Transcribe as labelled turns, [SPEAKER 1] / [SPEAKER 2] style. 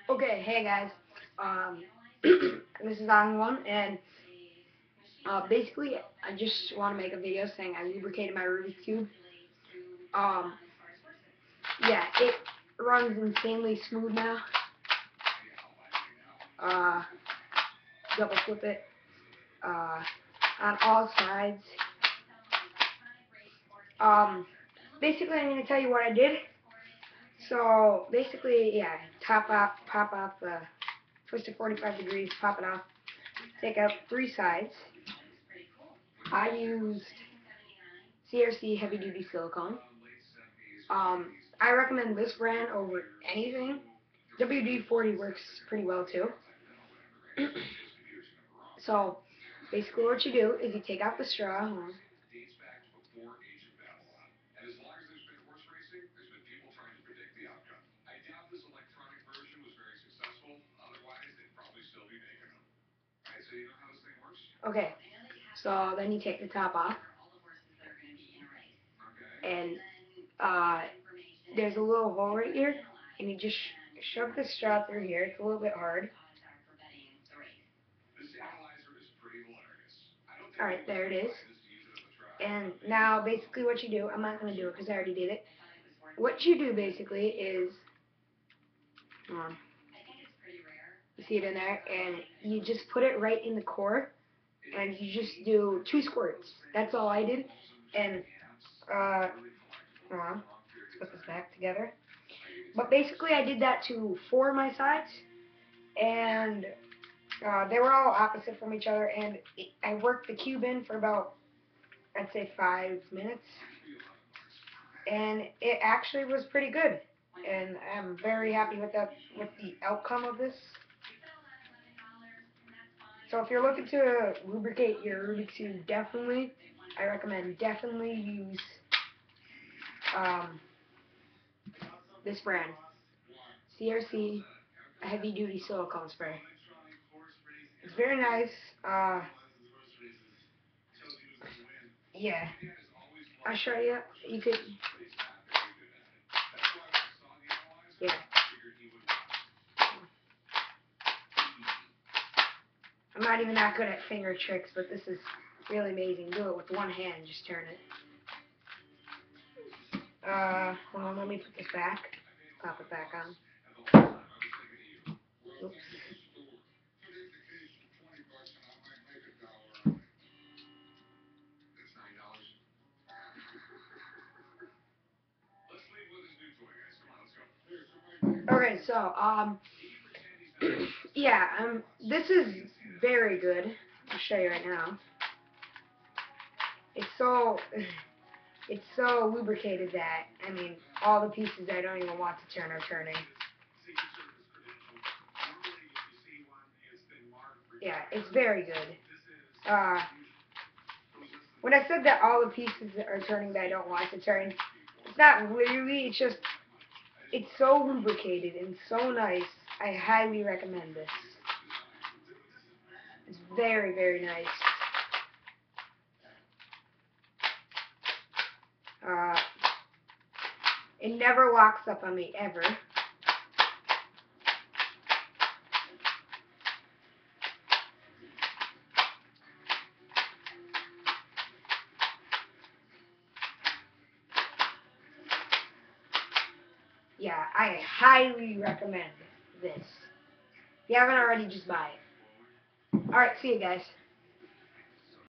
[SPEAKER 1] Okay, hey guys. This is on one, and basically, I just want to make a video saying I lubricated my Rubik's cube. Um, yeah, it runs insanely smooth now. Uh, double flip it on all sides. Basically, I'm going to tell you what I did. So basically, yeah, pop off the twist it 45 degrees, pop it off, take out 3 sides. I used CRC Heavy Duty Silicone. I recommend this brand over anything. WD-40 works pretty well too. So basically what you do is you take out the straw. Okay, so then you take the top off, and there's a little hole right here, and you just shove the straw through here. It's a little bit hard. Alright, there it is. And now basically what you do, I'm not going to do it because I already did it. What you do basically is, you see it in there, and you just put it right in the core, and you just do 2 squirts. That's all I did. And, hold on, let's put this back together. But basically I did that to 4 of my sides, and they were all opposite from each other, and I worked the cube in for about, I'd say 5 minutes, and it actually was pretty good, and I'm very happy with the outcome of this. So if you're looking to lubricate your Rubik's cube, I recommend definitely use this brand, CRC Heavy Duty Silicone Spray. It's very nice. Yeah, I'll show you. You could, yeah. I'm not even that good at finger tricks, but this is really amazing. Do it with one hand, just turn it. Hold on, let me put this back. Pop it back on. Oops. Okay, so, yeah, this is very good. I'll show you right now. It's so lubricated that, I mean, all the pieces I don't even want to turn are turning. Yeah, it's very good. When I said that all the pieces are turning that I don't want to turn, it's not literally, it's just, it's so lubricated and so nice. I highly recommend this. It's very, very nice. It never locks up on me, ever. Yeah, I highly recommend this. If you haven't already, just buy it. Alright, see you guys.